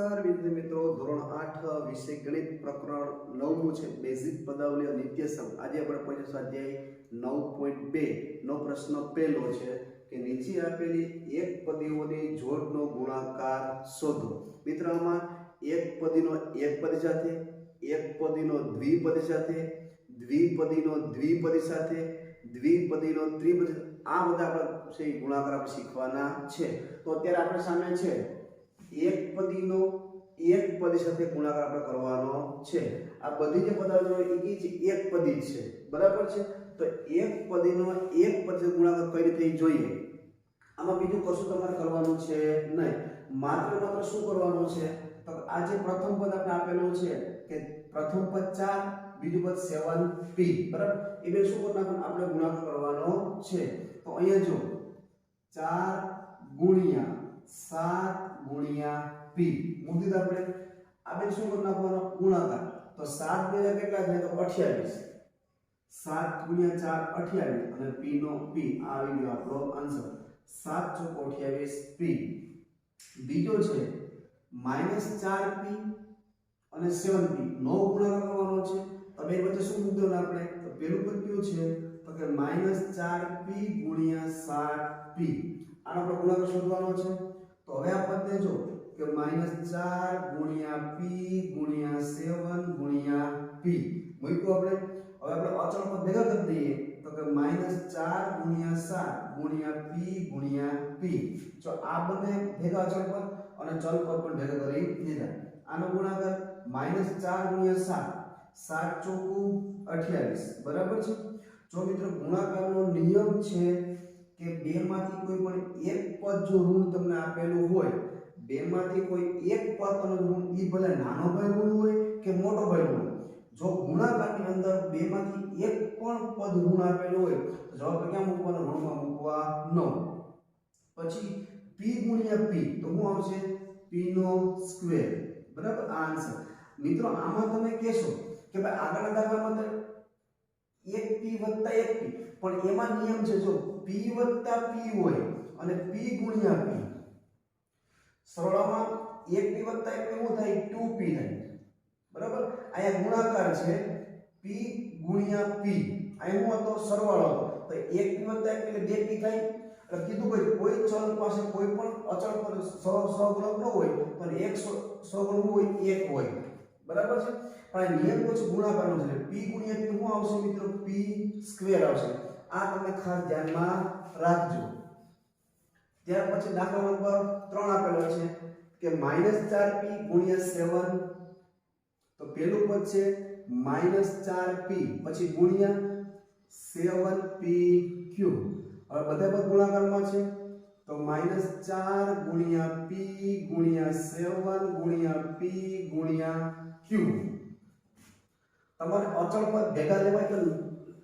નમસ્કાર વિદ્યાર્થી મિત્રો, ધોરણ 8 વિષય ગણિત પ્રકરણ 9 છે બેઝિક પદાવલી અને નિત્યસમ. આજે આપણે પહોંચ્યા સ્વાધ્યાય 9.2 નો પ્રશ્ન પહેલો છે કે નીચે આપેલી એક પદીઓની જોડનો ગુણાકાર શોધો. મિત્રો આમાં એક પદીનો એક પદી સાથે, એક પદીનો દ્વિપદી સાથે, દ્વિપદીનો દ્વિપદી સાથે, દ્વિપદીનો ત્રિપદી, આ બધા આપણે છે ગુણાકાર આપણે શીખવાના છે. તો અત્યારે આપણે સામે છે એક પદીનો એક પદી સાથે ગુણાકાર આપણે કરવાનો છે. આ બધી જે પદાવલીઓ એ છે એક પદી છે, બરાબર છે. તો એક પદીનો એક પદ સાથે ગુણાકાર કઈ રીતે જોઈએ, આમાં બીજું કશું તમારે કરવાનું છે નહીં. માત્ર શું કરવાનું છે, તો આ જે પ્રથમ પદ આપણે આપેલું છે કે પ્રથમ પદ 4, બીજું પદ 7p, બરાબર. એ બે શું કરવાનું આપણે ગુણાકાર કરવાનો છે. તો અહીંયા જો 4 ગુણ્યા 7 ગુણ્યા p મૂકી દીધું આપણે. આ બે શું કરી નાખવાનો ગુણાકાર. તો 7 ગુણ્યા કેટલા થાય તો 28, 7 ગુણ્યા 4 28 અને p નો p આ આવી ગયો આપણો આન્સર. 7 ચોક 28p. બીજો છે -4p અને 7p નો ગુણાકાર કરવાનો છે. તો બે વચ્ચે શું મૂકવાનું આપણે, તો પેલું પદ કયું છે તો કે -4p ગુણ્યા 7p, આનો આપણે ગુણાકાર શોધવાનો છે. તો હવે આ પદને જો કે -4 ગુણ્યા p ગુણ્યા 7 ગુણ્યા p મૂક્યું આપણે. હવે આપણે અચળ પદ ભેગા કરી દઈએ તો કે -4 ગુણ્યા 7 ગુણ્યા p ગુણ્યા p. જો આ બંને ભેગા અચળ પદ અને ચલ પદ પણ ભેગા કરી દીધા. આનો ગુણાકાર -4 ગુણ્યા 7, 7 ચોકું 28, બરાબર છે. જો મિત્રો ગુણાકારનો નિયમ છે કે બેમાંથી કોઈ પણ એક પદ જો ઋણ તમને આપેલું હોય, બેમાંથી કોઈ એક પદ તમને ઋણ, ઈ ભલે નાનો ભાઈ ઋણ હોય કે મોટો ભાઈ ઋણ, જો ગુણાકારની અંદર બેમાંથી એક પણ પદ ઋણ આપેલું હોય તો જવાબ ક્યાં મૂકવાનો, ઋણમાં મૂકવાનો. પછી p ગુણ્યા p તો શું આવશે, p નો સ્ક્વેર, બરાબર. આ આન્સર. મિત્રો આમાં તમે કહેશો કે ભાઈ આગળના દાખલામાં તો 1p વત્તા 1p, પણ એમાં નિયમ છે જો p વત્તા p હોય અને p ગુણ્યા p, સરળમાં 1p વત્તા 1p શું થાય, 2p થાય, બરાબર. અહીંયા ગુણાકાર છે p ગુણ્યા p, અહીંયા શું હતો, સરવાળો હતો. તો 1p વત્તા 1p એટલે 2p થાય. એટલે કીધું ભાઈ કોઈ ચલ પાસે કોઈ પણ અચળ પદ સહગુણક ન હોય પણ એક સહગુણક હોય, એક હોય, બરાબર છે. પણ નિયમ છે ગુણાકારનો છે. p ગુણ્યા p શું આવશે મિત્રો, p સ્ક્વેર આવશે. આ તમે ખાસ ધ્યાનમાં રાખજો. ત્યાર પછી દાખલા નંબર 3 આપેલો છે કે -4p ગુણ્યા 7. તો પહેલું પદ છે -4p પછી ગુણ્યા 7p3. હવે બધા પદ ગુણાકારમાં છે તો -4 ગુણ્યા p ગુણ્યા 7 ગુણ્યા p ગુણ્યા q. તમારે અચળ પદ ભેગા લેવાય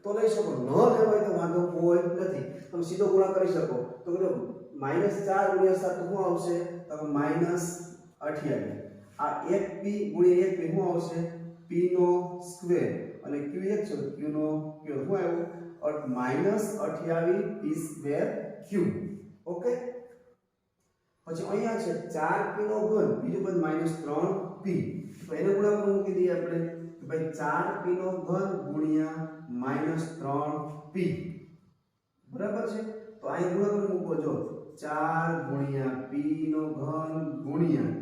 તો લઈ શકો, ન લેવાય તો વાંધો કોઈ નથી, તમે સીધો ગુણા કરી શકો. તો -4 ગુણ્યા 7 શું આવશે, તો -28. આ 1p ગુણ્યા 1p શું આવશે, p નો સ્ક્વેર અને q એક છે, q નો સ્ક્વેર શું આવ્યું, -28p સ્ક્વેર q. ઓકે. પછી અહીંયા છે 4p નો ઘન, બીજું પદ -3p. તો એને ગુણાકાર મૂકી દઈએ આપણે કે ભાઈ 4p નો ઘન ગુણ્યા -3p, બરાબર છે. તો અહીં ગુણાકાર મૂકો, જો 4 ગુણ્યા p નો ઘન ગુણ્યા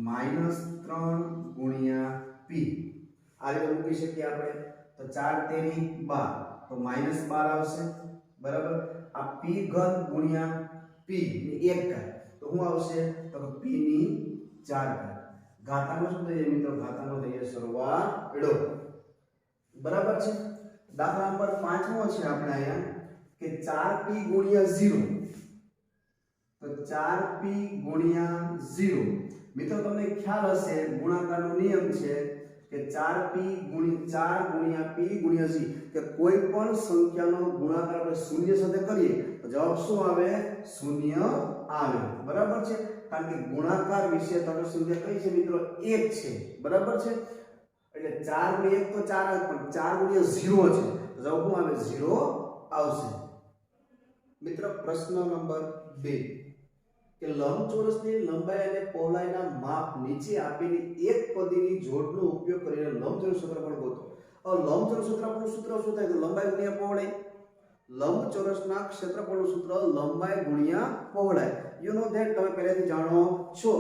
-3 ગુણ્યા p. આ રીતે મૂકી શકીએ આપણે. તો 4 તેરી 12, તો -12 આવશે, બરાબર. આ p ઘન ગુણ્યા p ની 1 ઘાત તો શું આવશે, તો p ની 4 ઘાત. ઘાતાનો શું થઈએ મિત્રો, ઘાતાનો થઈએ સરવાળો, બરાબર છે. દાખલા નંબર 5મો છે આપણે અહીંયા કે 4p ગુણ્યા 0. તો 4p ગુણ્યા 0 મિત્રો તમને ખ્યાલ હશે ગુણાકારનો નિયમ છે કે 4p ગુણ્યા p ગુણ્યા 0, કે કોઈ પણ સંખ્યાનો ગુણાકાર આપણે શૂન્ય સાથે કરીએ તો જવાબ શું આવે, શૂન્ય આવે, બરાબર છે. કારણ કે ગુણાકાર વિશે તમે સંખ્યા કઈ છે મિત્રો, 1 છે, બરાબર છે. એટલે 4 ને 1 તો 4 જ, પણ 4 ગુણ્યા 0 છે તો જવાબ શું આવે, 0 આવશે. મિત્રો પ્રશ્ન નંબર 2 કે કે લંબચોરસની લંબાઈ અને પહોળાઈના માપ નીચે આપેલી એક પદીની જોડનો ઉપયોગ કરીને લંબચોરસ ક્ષેત્રફળ ગોતો. હવે લંબચોરસ ક્ષેત્રફળનું સૂત્ર શું થાય? તો લંબાઈ ગુણ્યા પહોળાઈ. લંબચોરસના ક્ષેત્રફળનું સૂત્ર લંબાઈ ગુણ્યા પહોળાઈ. યુ નો ધેટ, તમે પહેલાથી જાણો છો.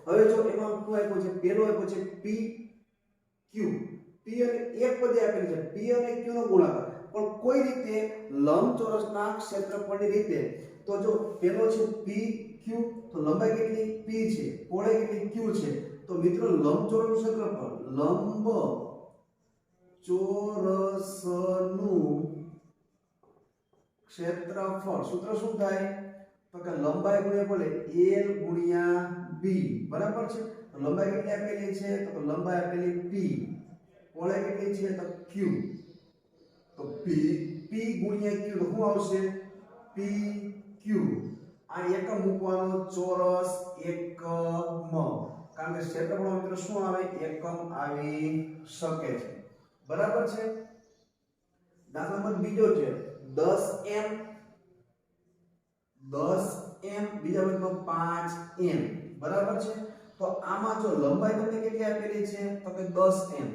હવે જો એમાં શું આપ્યું છે? પહેલો આપ્યો છે p q. p અને એક પદે આપેલી છે p અને q નો ગુણાકાર. પણ કોઈ રીતે લંબચોરસના ક્ષેત્રફળની રીતે તો જો પહેલો છે p q, તો લંબાઈ કેટલી? p છે, પહોળાઈ કેટલી? q છે. તો મિત્રો લંબચોરસનું ક્ષેત્રફળ, લંબચોરસનું ક્ષેત્રફળ સૂત્ર શું થાય? તો કે લંબાઈ ગુણ્યા પહોળાઈ l ગુણ્યા b. બરાબર છે. તો લંબાઈ કેટલી આપેલી છે? તો લંબાઈ આપેલી p, પહોળાઈ કેટલી છે? તો q. તો p ગુણ્યા q તો શું આવશે? p q. આ એકમ મૂકવાનો, ચોરસ એકમ, કારણ કે ક્ષેત્રફળ મિત્રો શું આવે? એકમ આવી શકે છે. બરાબર છે. દાખલા નંબર બીજો છે 10m, 10m બીજા પદમાં 5m. બરાબર છે. તો આમાં જો લંબાઈ તમને કેટલી આપેલી છે? તો કે 10m.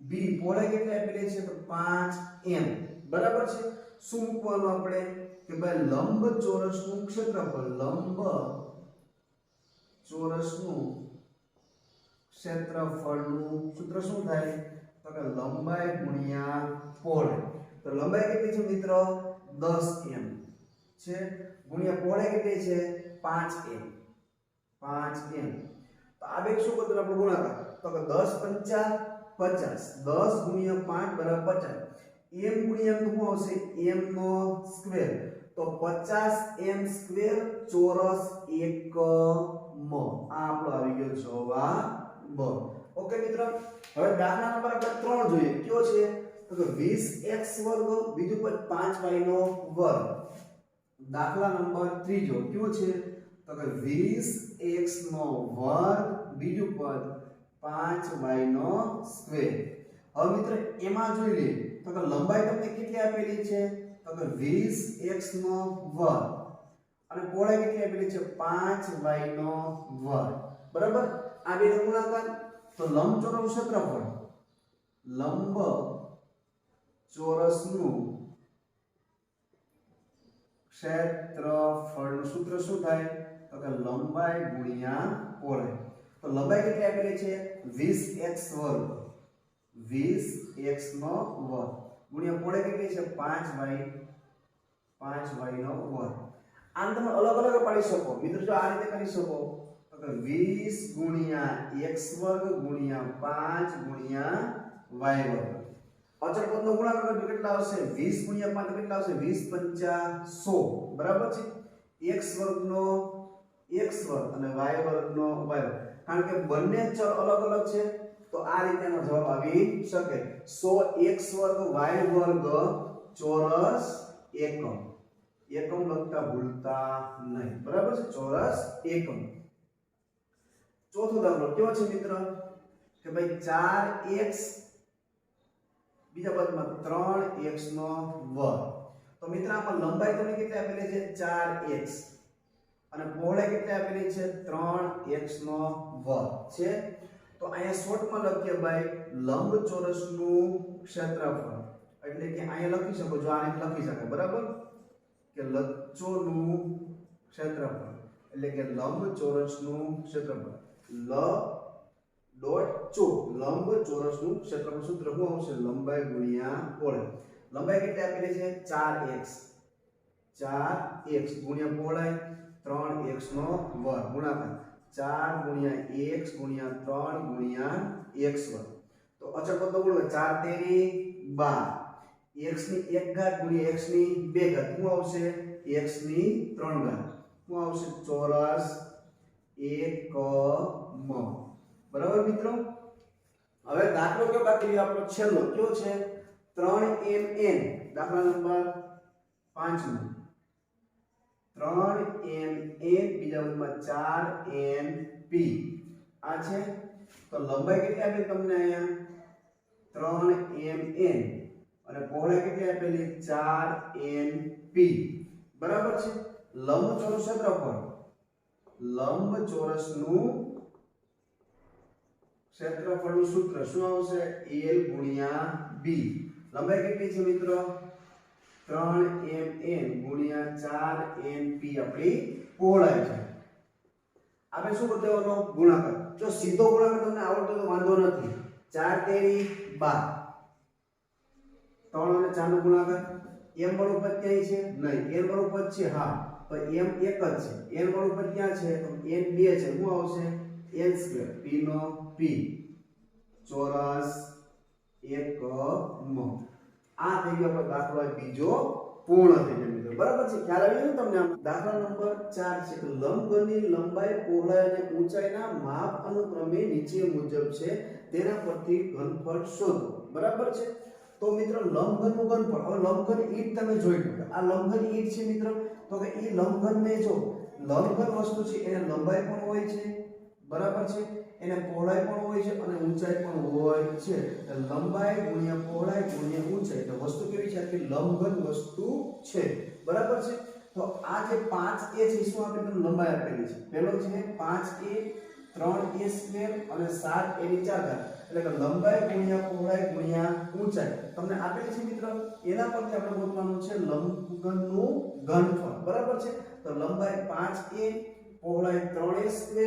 b પહોળાઈ કેટલી આપેલી છે? તો 5m. બરાબર છે. શું મૂકવાનું આપણે? કે ભાઈ લંબચોરસનું ક્ષેત્રફળ, લંબચોરસનું ક્ષેત્રફળનું સૂત્ર શું થાય? તો કે લંબાઈ ગુણ્યા પહોળાઈ. તો લંબાઈ કેટલી છે મિત્રો? 10m છે, ગુણ્યા પહોળાઈ કેટલી છે? 5m. 5m. તો આ બે શું કરતું આપણે ગુણાકાર? તો કે 10 પંચા 50, 10 ગુણ્યા 5 બરાબર 50. m ગુણ્યા શું આવશે? m નો સ્ક્વેર. તો 50m સ્ક્વેર ચોરસ એકમ. આ આપણો આવી ગયો જવાબ. ઓકે મિત્રો. હવે દાખલા નંબર આપણે 3 જોઈએ. કયો છે? તો કે 20x વર્ગ બીજું પદ 5y નો વર્ગ. દાખલા નંબર 3 જો કયો છે? તો કે 20x નો વર્ગ બીજું પદ 5y નો સ્ક્વેર. હવે મિત્રો એમાં જોઈ લે તો કે લંબાઈ તમને કેટલી આપેલી છે? તો કે 20x નો વર્ગ અને પહોળાઈ કેટલી આપેલી છે? 5y નો વર્ગ. બરાબર. આ બે નો ગુણાકાર. તો લંબચોરસનું ક્ષેત્રફળ, લંબચોરસનું ક્ષેત્રફળનું સૂત્ર શું થાય? તો કે લંબાઈ ગુણ્યા પહોળાઈ. તો લંબાઈ કેટલી આપેલી છે? 20x વર્ગ, 20x નો વર્ગ ગુણ્યા પહોળાઈ કેટલી છે? 5y નો વર્ગ. આને તમે અલગ અલગ પાડી શકો મિત્રો. જો આ રીતે કરી શકો તો કે 20 ગુણ્યા x વર્ગ ગુણ્યા 5 ગુણ્યા y વર્ગ. અચળ પદનો ગુણાકાર કરજો કેટલા આવશે? 20 ગુણ્યા 5 કેટલા આવશે? 20 પંચા 100. બરાબર છે. x વર્ગનો x વર્ગ અને y વર્ગનો y વર્ગ. કારણ કે બંને ચલ અલગ અલગ છે તો આ રીતેનો જવાબ આવી શકે. 100x વર્ગ y વર્ગ ચોરસ એકમ. એકમ લખતા ભૂલતા નહીં. બરાબર છે. ચોરસ એકમ. ચોથો દાખલો કયો છે મિત્ર? કે ભાઈ 4x બીજા પદમાં 3x નો વર્ગ. તો મિત્ર આમાં લંબાઈ તમને કેટલી આપેલી છે? 4x અને પહોળાઈ કેટલી આપેલી છે? 3x નો વર્ગ છે. તો અહીંયા શોર્ટમાં લખીએ ભાઈ લંબચોરસનું ક્ષેત્રફળ. એટલે કે અહીંયા લખી શકો, જો આને લખી શકાય. બરાબર કે લંબચોરસનું ક્ષેત્રફળ એટલે કે લંબચોરસનું ક્ષેત્રફળ. લંબચોરસનું ક્ષેત્રફળ સૂત્ર શું આવશે? લંબાઈ ગુણ્યા પહોળાઈ. લંબાઈ કેટલી આપેલી છે? 4x. 4x ગુણ્યા પહોળાઈ 3x નો વર્ગ ગુણાકાર 4 ગુણ્યા x ગુણ્યા 3 ગુણ્યા x વર્ગ. તો અચળ પદનો ગુણાકાર 4 તેરી 12. x ની 1 ઘાત ગુણ્યા x ની 2 ઘાત શું આવશે? x ની 3 ઘાત શું આવશે? ચોરસ એકમ. બરાબર મિત્રો. હવે દાખલો કયો બાકી રહ્યો આપણો? છેલ્લો કયો છે? 3mn. દાખલા નંબર 5 નો 3mn બીજા પદમાં 4np. આ છે. તો લંબાઈ કેટલી આપેલી તમને અહીંયા? 3mn અને પહોળાઈ કેટલી આપેલી? 4np. બરાબર છે. લંબચોરસ ક્ષેત્રફળ લંબચોરસનું ક્ષેત્રફળનું સૂત્ર શું આવશે? L ગુણ્યા B. લંબાઈ કેટલી છે મિત્રો? 3mn ગુણ્યા 4np આપણી પહોળાઈ છે. આપણે શું કરી દેવાનો? ગુણાકાર. જો સીધો ગુણાકાર તમને આવડતો તો વાંધો નથી. 4 તેરી 12. 3 અને 4 નો ગુણાકાર. m વાળું પદ ક્યાંય છે? નહીં. n વાળું પદ છે? હા. તો m એક જ છે. n વાળું પદ ક્યાં છે? તો n 2 છે. શું આવશે? n2 p નો p ચોરસ એકમ. આ થઈ ગયો આપણો દાખલો બીજો પૂર્ણ થઈ ગયો મિત્રો. બરાબર છે? ખ્યાલ આવી ગયો તમને? દાખલા નંબર 4 છે કે લંબઘનની લંબાઈ, પહોળાઈ અને ઊંચાઈના માપ અનુક્રમે નીચે મુજબ છે, તેના પરથી ઘનફળ શોધો. બરાબર છે? તો મિત્રો લંબઘનનું ઘનફળ. હવે લંબઘન ઈંટ તમે જોઈ લો. આ લંબઘન ઈંટ છે મિત્રો. તો કે એ લંબઘનને જો લંબઘન વસ્તુ છે એને લંબાઈ પણ હોય છે, બરાબર છે, એને પહોળાઈ પણ હોય છે અને ઊંચાઈ પણ હોય છે. લંબાઈ ગુણ્યા પહોળાઈ ગુણ્યા ઊંચાઈ. તો વસ્તુ કેવી છે? કે લંબઘન વસ્તુ છે. બરાબર છે? તો આ જે 5a છે શું આપણે લંબાઈ આપેલી છે? પહેલો છે 5a 3a² અને 7a ની 4 ઘાત. એટલે કે લંબાઈ ગુણ્યા પહોળાઈ ગુણ્યા ઊંચાઈ તમને આપેલી છે મિત્રો. એના પરથી આપણે ગોતવાનું છે લંબઘનનું ઘનફળ. બરાબર છે? તો લંબાઈ 5a, પહોળાઈ 3a²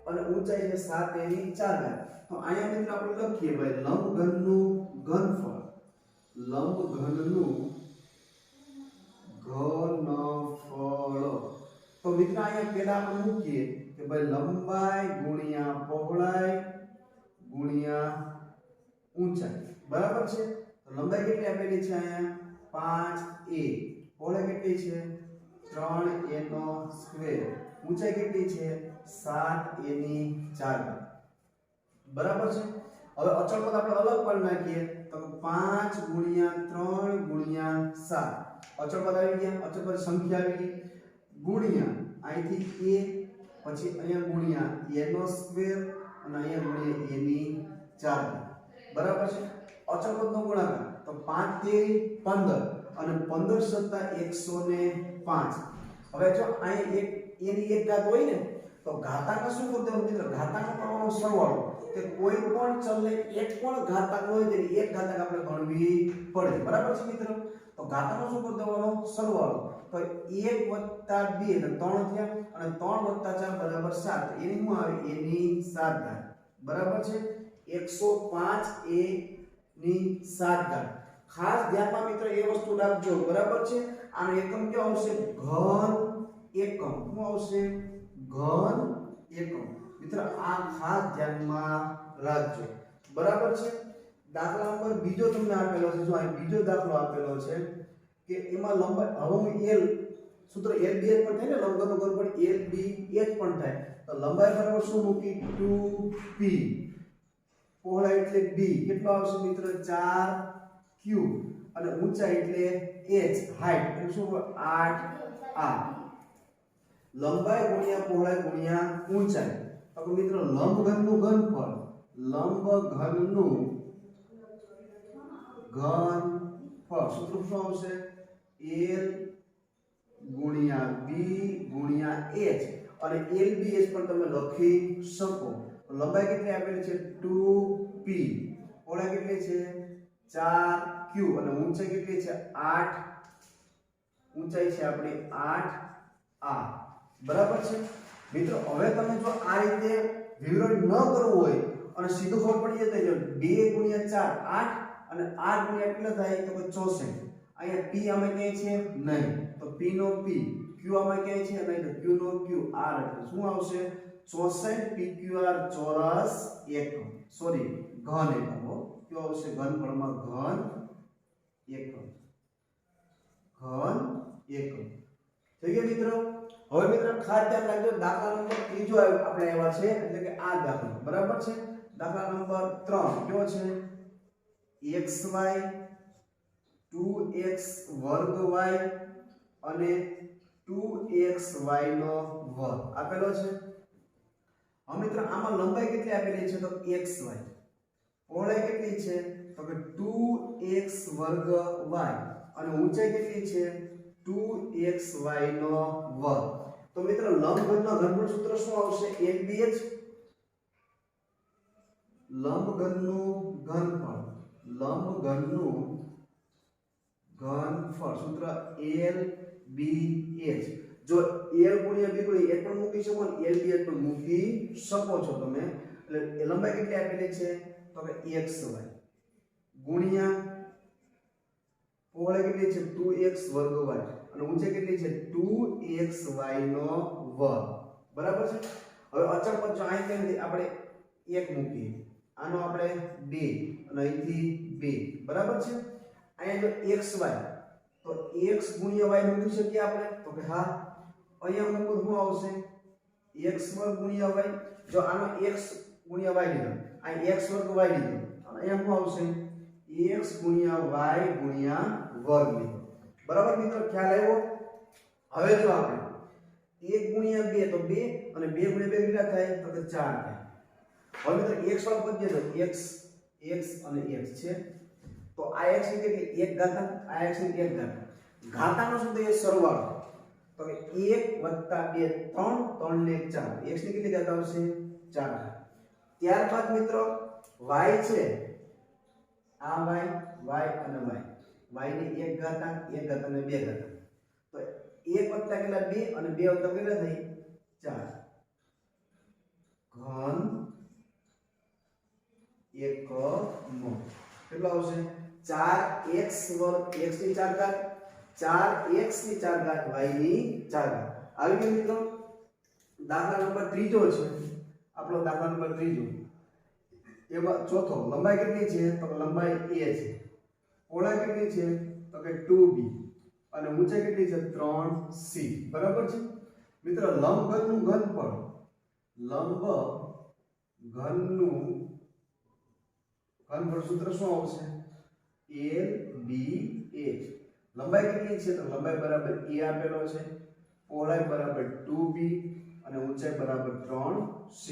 અને ઊંચાઈ છે 7a ની 4 ઘાત. તો અહીંયા મિત્રો આપણે લખીએ ભાઈ લંબઘનનું ઘનફળ. લંબઘનનું ઘનફળ. તો મિત્રો અહીંયા પહેલા આપણે મૂકીએ કે ભાઈ લંબાઈ ગુણ્યા પહોળાઈ ગુણ્યા ઊંચાઈ. બરાબર છે? તો લંબાઈ કેટલી આપેલી છે અહીંયા? 5a. પહોળાઈ કેટલી છે? 3a નો સ્ક્વેર. ઊંચાઈ કેટલી છે? 7a ની 4. બરાબર છે? હવે અચળ પદ આપણે અલગ કરી નાખીએ તો 5 ગુણ્યા 3 ગુણ્યા 7. અચળ પદ આવી ગયા. અચળ પદ સંખ્યા આવી ગઈ. ગુણ્યા અહીંથી a, પછી અહીંયા ગુણ્યા a નો સ્ક્વેર અને અહીંયા ગુણ્યા a ની 4. બરાબર છે? અચળ પદનો ગુણાકાર તો 5 તેરી 15 અને 15 સત્તા 105. હવે જો અહીંયા એની એક ઘાત હોય ને તો ઘાતાંક શું કરતો મિત્રો? ઘાતાંક કરવાનો સરવાળો. કે કોઈ પણ ચલને એક પણ ઘાતાંક હોય તેની એક ઘાતાંક આપણે ગણવી પડે. બરાબર છે મિત્રો? તો ઘાતાંકનો શું કરી દેવાનો? સરવાળો. તો 1 + 2 એટલે 3 થયા અને 3 + 4 = 7. એની શું આવે? એની 7 ઘાત. બરાબર છે? 105 a ની 7 ઘાત. ખાસ ધ્યાનમાં મિત્રો એ વસ્તુ રાખજો. બરાબર છે? આનો એકમ કેવો આવશે? ઘન એકમ. શું આવશે? ઘન એકમ. મિત્રો આ ખાસ ધ્યાનમાં રાખજો. બરાબર છે? દાખલા નંબર બીજો તમને આપેલો છે. જો અહીં બીજો દાખલો આપેલો છે કે એમાં લંબાઈ, હવે હું L સૂત્ર LBH પણ થાય ને, લંબઘનનું ઘનફળ LBH પણ થાય. તો લંબાઈ બરાબર શું મૂકી? 2p. પહોળાઈ એટલે b. કેટલો આવશે મિત્રો? 4q. અને ઊંચાઈ એટલે h, હાઈટ એટલે શું? 8r. લંબાઈ ગુણ્યા પહોળાઈ ગુણ્યા ઊંચાઈ. તો મિત્રો લંબઘનનું ઘનફળ, લંબઘનનું ઘનફળ સૂત્ર શું આવશે? L ગુણ્યા b ગુણ્યા h. અને LBH પણ તમે લખી શકો. લંબાઈ કેટલી આપેલી છે? 2p. પહોળાઈ કેટલી છે? 4q. અને ઊંચાઈ કેટલી છે? 8. ઊંચાઈ છે આપણી 8r. બરાબર છે મિત્રો? હવે તમે જો આ રીતે વિવરણ ન કરવું હોય અને સીધું ખબર પડી જાય તો 2 ગુણ્યા 4 8 અને 8 ગુણ્યા કેટલા થાય? તો 64. અહીંયા p આમાં ક્યાંય છે? નહીં. તો p નો p, q આમાં ક્યાંય છે? નહીં. તો q નો q, r એટલે શું આવશે? 64 pqr ચોરસ એકમ. સોરી, ઘન એકમ. કયો આવશે? ઘનફળમાં ઘન એકમ. ઘન એકમ. થઈ ગયો મિત્રો? હવે મિત્રો ખાસ ધ્યાન રાખજો. દાખલા નંબર ત્રીજો આપણે આવ્યા છે એટલે કે આ દાખલો. બરાબર છે? દાખલા નંબર 3 કયો છે? xy 2x વર્ગ y અને 2xy નો વર્ગ આપેલો છે. હવે મિત્રો આમાં લંબાઈ કેટલી આપેલી છે? તો xy. પહોળાઈ કેટલી છે? તો કે 2x વર્ગ y અને ઊંચાઈ કેટલી છે? 2xy નો વર્ગ. તો મિત્રો લંબઘનના ઘનફળ સૂત્ર શું આવશે? LBH લંબઘનનું ઘનફળ સૂત્ર LBH જો L ગુણ્યા B ગુણ્યા એ પણ મૂકી શકો ને LBH પણ મૂકી શકો છો તમે એટલે લંબાઈ કેટલી આપેલી છે તો કે xy ગુણ્યા પહોળાઈ કેટલી છે 2x વર્ગ y અને ઊંચાઈ કેટલી છે 2xy નો વર્ગ બરાબર છે હવે અચળ પદ જો અહીં કેમ આપણે 1 મૂકીએ આનો આપણે 2 અને અહીંથી 2 બરાબર છે અહીંયા જો xy તો x ગુણ્યા y મૂકી શકીએ આપણે તો કે હા અહીંયા મૂકો શું આવશે x વર્ગ ગુણ્યા y જો આનો x ગુણ્યા y લીધો અહીં x વર્ગ y લીધો અને અહીંયા શું આવશે x ગુણ્યા y ગુણ્યા વર્ગ લીધો બરાબર મિત્રો ખ્યાલ આવ્યો હવે જો આપણે 1 ગુણ્યા 2 તો 2 અને 2 ગુણ્યા 2 કેટલા થાય તો કે 4 થાય હવે મિત્રો x વાળો પદ છે તો x અને x છે તો આ x ની કેટલી 1 ઘાતાંક આ x ની 1 ઘાતાંક ઘાતાંકનો શું થાય સરવાળો તો કે 1 + 2 3 3 ને 1 4 x ની કેટલી ઘાત આવશે 4 ત્યારબાદ મિત્રો y છે આ y અને y ની 1 ઘાતાંક 1 ઘાતાંક અને 2 ઘાતાંક તો 1 વત્તા કેટલા 2 અને 2 વત્તા કેટલા થઈ 4 ઘન એકમો કેટલો આવશે 4x વર્ગ x ની 4 ઘાત 4x ની 4 ઘાત y ની 4 ઘાત આવી ગયું મિત્રો દાખલા નંબર 3 છે આપણો દાખલા નંબર 3 એમાં ચોથો લંબાઈ કેટલી છે તો લંબાઈ a છે પહોળાઈ કેટલી છે તો કે 2b અને ઊંચાઈ કેટલી છે 3c બરાબર છે મિત્રો લંબઘનનું ઘનફળ સૂત્ર શું આવશે LBH લંબાઈ કેટલી છે તો લંબાઈ બરાબર a આપેલો છે પહોળાઈ બરાબર 2b અને ઊંચાઈ બરાબર 3c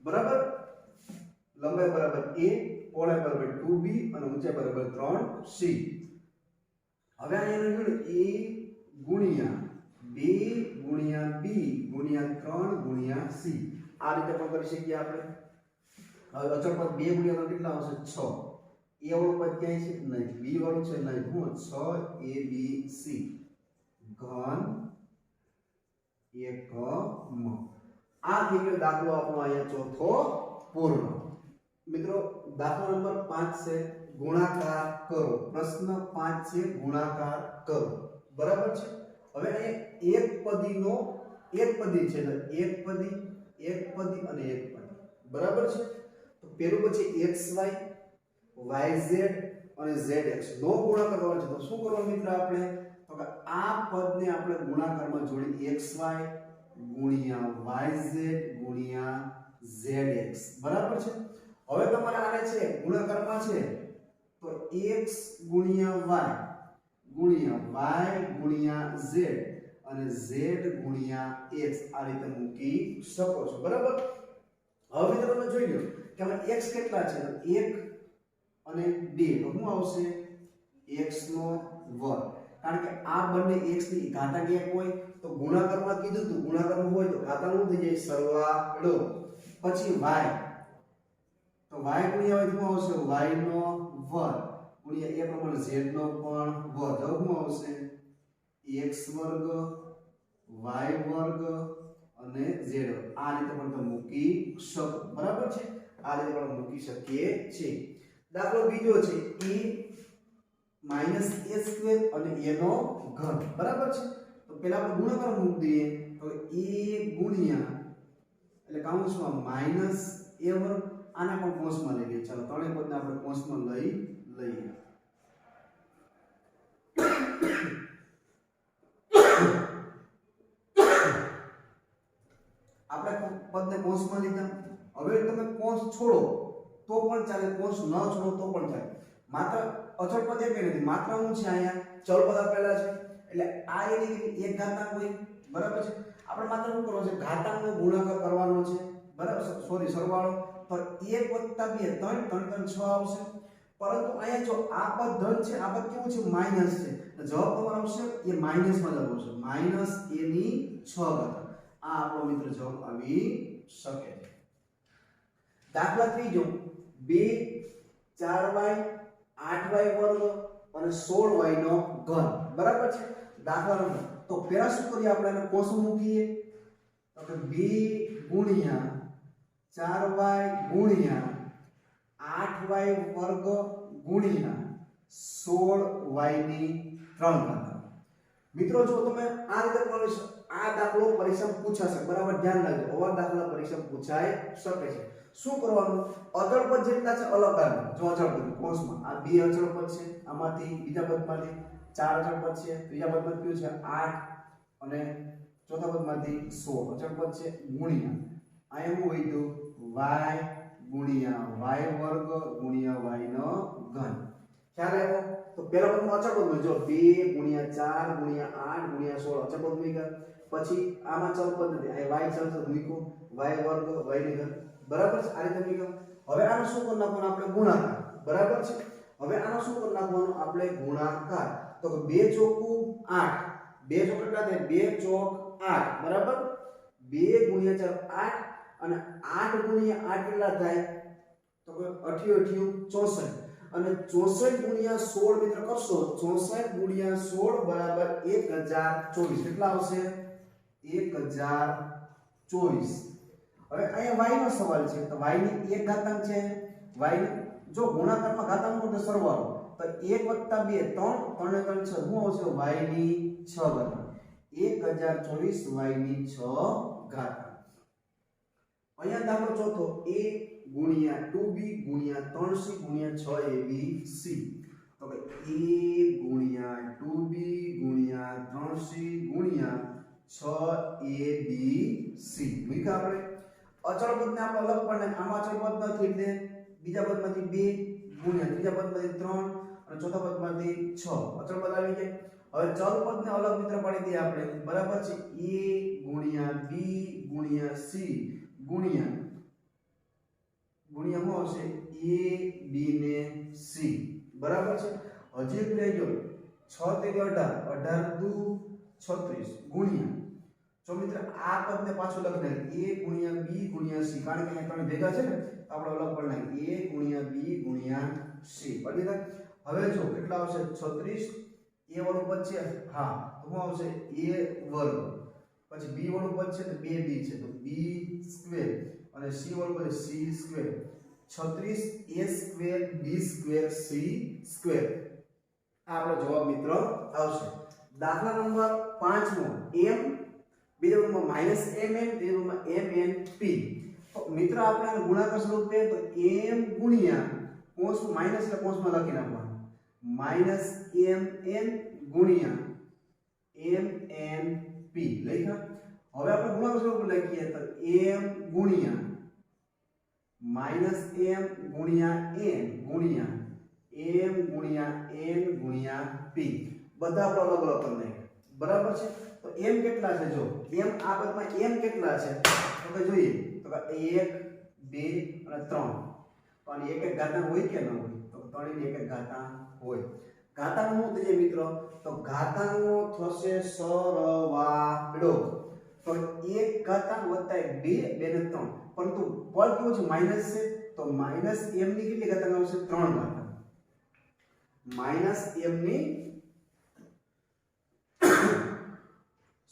બરાબર લંબાઈ બરાબર a પહોળાઈ બરાબર 2b અને ઊંચાઈ બરાબર 3c હવે અહીંયા લખ્યું a ગુણ્યા 2 ગુણ્યા b ગુણ્યા 3 ગુણ્યા c આ રીતે પણ કરી શકીએ આપણે હવે અચળ પદ 2 ગુણ્યા કેટલા આવશે 6 a વાળું પદ ક્યાંય છે નહીં b વાળું છે નહીં હું 6abc ઘન એકમ આ થઈ ગયો દાખલો આપણો અહીંયા ચોથો પૂર્ણ મિત્રો દાખલા નંબર 5 છે ગુણાકાર કરો પ્રશ્ન 5 છે ગુણાકાર કરો બરાબર છે હવે અહીં એક પદી છે તો એક પદી અને એક પદી બરાબર છે તો પેલું પછી xy yz અને zx નો ગુણાકાર કરવાનો છે તો શું કરવાનું મિત્ર આપણે તો કે આ પદને આપણે ગુણાકારમાં જોડી xy ગુણ્યા yz ગુણ્યા zx બરાબર છે હવે તમારે આને છે ગુણાકારમાં છે તો x ગુણ્યા y ગુણ્યા z અને z ગુણ્યા x આ રીતે મૂકી શકો છો બરાબર હવે મિત્રો તમે જોઈ લો કે આમાં x કેટલા છે 1 અને 2 તો શું આવશે x નો વર્ગ કારણ કે આ બંને x ની ઘાતાંક 1 હોય તો ગુણાકારમાં કીધું તો ગુણાકારમાં હોય તો ઘાતાંક શું થઈ જાય સરવાળો પછી y તો y ગુણ્યા શું આવશે y નો વર્ગ ગુણ્યા એ પ્રમાણે z નો પણ વર્ગ શું આવશે x વર્ગ y વર્ગ અને z આ રીતે પણ તમે મૂકી શકો બરાબર છે આ રીતે પણ મૂકી શકીએ છીએ દાખલો બીજો છે e a² અને a નો ઘન બરાબર છે તો પહેલા આપણે ગુણાકાર મૂકી દઈએ તો a ગુણ્યા એટલે કૌંસમાં માઈનસ a વર્ગ આને પણ કૌંસમાં લઈ લઈએ ચાલો ત્રણેય પદને આપણે કૌંસમાં લઈએ આપણે પદને કૌંસમાં લીધા હવે તમે કૌંસ છોડો તો પણ ચાલે કૌંસ ન છોડો તો પણ ચાલે માત્ર અચળ પદ એક નથી માત્ર શું છે અહીંયા ચલ પદ આપેલા છે એટલે આ એની એક ઘાતાંક હોય બરાબર છે આપણે માત્ર શું કરવાનું છે ઘાતાંકનો ગુણાકાર કરવાનો છે બરાબર સોરી સરવાળો તો 1 + 2 3 3 3 6 આવશે પરંતુ અહીંયા જો આ પદ ધન છે, આ પદ કેવું છે માઈનસ છે, તો જવાબ તમારો આવશે એ માઈનસ માં જ આવશે, માઈનસ a ની 6 ઘાત. આ આપણો મિત્ર જવાબ આવી શકે છે. દાખલા ત્રીજો 2 4y 8y વર્ગ અને 16y નો ઘન. બરાબર છે. દાખલા નંબર તો પહેલા શું કરીએ આપણે એને કોષમાં મૂકીએ તો કે 2 ગુણ્યા 4y ગુણ્યા 8y વર્ગ ગુણ્યા 16y ની 3 ઘાત. મિત્રો જો તમે આ રીતે કરો છો, આ દાખલો પરીક્ષામાં પૂછાશે. બરાબર ધ્યાન રાખજો, આવા દાખલા પરીક્ષામાં પૂછાઈ શકે છે. શું કરવાનું? અચળ પદ જેટલા છે અલગ કાઢો. જો અચળ પદ કોષમાં આ બે અચળ પદ છે, આમાંથી બીજા પદમાંથી 4 અચળ પદ છે, ત્રીજા પદમાં કયું છે 8 અને ચોથા પદમાંથી 16 અચળ પદ છે, ગુણ્યા અહીંયા હું વધ્યું y ગુણ્યા y વર્ગ ગુણ્યા y નો ઘન. ખ્યાલ આવ્યો? તો પહેલા પદમાં અચળ પદ જો 2 ગુણ્યા 4 ગુણ્યા 8 ગુણ્યા 16 અચળ પદ મૂક્યા. પછી આમાં ચલ પદ નથી, આ y ચલ છે મૂક્યો, y વર્ગ y ની ઘન. બરાબર છે. આ રીતે મૂક્યો. હવે આનો શું કરી નાખવાનું આપણે ગુણાકાર. બરાબર છે. હવે આનો શું કરી નાખવાનું આપણે ગુણાકાર. તો કે 2 ચોકું 8, 2 ચોક કેટલા થાય? 2 ચોક 8. બરાબર. 2 ગુણ્યા 4 8 અને 8 ગુણ્યા 8 કેટલા થાય? તો કે 8 64 અને 64 ગુણ્યા 16 મિત્ર કરશો, 64 ગુણ્યા 16 બરાબર 1024. કેટલા આવશે? 1024. હવે અહીંયા y નો સવાલ છે, તો y ની 1 ઘાતાંક છે. y જો ગુણાકારમાં ઘાતાંકનો તો સરવાળો, તો 1 + 2 3, 3 ને 3 6 શું આવશે? y ની 6 ઘાતાંક. 1024 y ની 6 ઘાતાંક. અહીંયા દાખલો ચોથો a ગુણ્યા 2b ગુણ્યા 3c ગુણ્યા 6abc. તો કે a ગુણ્યા 2b ગુણ્યા 3c ગુણ્યા 6abc. મૂક્યા આપણે. અચળ પદને આપણે અલગ પાડીને આમાં અચળ પદ નથી એટલે બીજા પદમાંથી 2 ગુણ્યા ત્રીજા પદમાંથી 3 અને ચોથા પદમાંથી 6 અચળ પદ આવી જાય. હવે ચલ પદને અલગ મિત્ર પાડી દઈએ આપણે. બરાબર છે. a ગુણ્યા b ગુણ્યા c ગુણ્યા શું આવશે? a b ને c. બરાબર છે. હજી એક લઈ ગયો 6 * 18 18 દુ 36 ગુણ્યા જો મિત્ર આ પદને પાછું લખી નાખીએ a ગુણ્યા b ગુણ્યા c, કારણ કે અહીંયા ત્રણ ભેગા છે ને આપણે અલગ પાડી નાખીએ a ગુણ્યા b ગુણ્યા c. પડી ગયા. હવે જો કેટલા આવશે? 36 a વાળું પદ છે, હા તો શું આવશે? a વર્ગ. પછી b વાળું પદ છે તો 2b છે તો b સ્ક્વેર અને c વાળું પદ c square. 36 a square b square c square. આ આપણો જવાબ મિત્ર આવશે. દાખલા નંબર 5 નો m બીજા પદમાં -mn ત્રીજા પદમાં mnp. તો મિત્ર આપણે આને ગુણાકાર સ્વરૂપે તો m ગુણ્યા કૌંસમાં માઈનસ એટલે કૌંસમાં લખી નાખવાનું -mn ગુણ્યા mnp લખ્યા. હવે આપણે ગુણાકાર સ્વરૂપે લખીએ તો m ગુણ્યા -m ગુણ્યા n ગુણ્યા m ગુણ્યા n ગુણ્યા p. બધા આપણે અલગ અલગ કરી નાખ્યા. બરાબર છે. તો m કેટલા છે? જો m આ પદમાં m કેટલા છે તો કે જોઈએ તો કે 1 2 અને 3. તો આની એક એક ઘાતાંક હોય કે ન હોય? તો 3 ની એક એક ઘાતાંક હોય. ઘાતાંક શું થશે મિત્રો? તો ઘાતાંકનો થશે સરવાળો. તો 1 ઘાતાંક વત્તા 2 2 ને 3, પરંતુ પદ કેવું છે? માઈનસ છે તો માઈનસ m ની કેટલી ઘાતાંક આવશે? 3 ઘાતાંક. માઈનસ m ની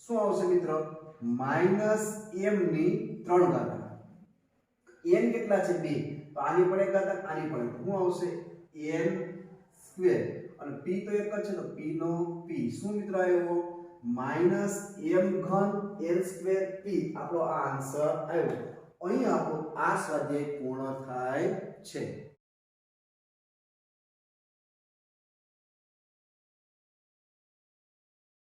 શું આવશે મિત્રો? માઈનસ m ની 3 ઘાતાંક. n કેટલા છે? 2. તો આની પણ એક ઘાતાંક, આની પણ શું આવશે? n square. અને p તો એક જ છે તો p નો p. શું મિત્રો આવ્યો? માઈનસ m ઘન n સ્ક્વેર p. આપણો આ આન્સર આવ્યો. અહીં આપણો આ સ્વાધ્યાય પૂર્ણ થાય છે.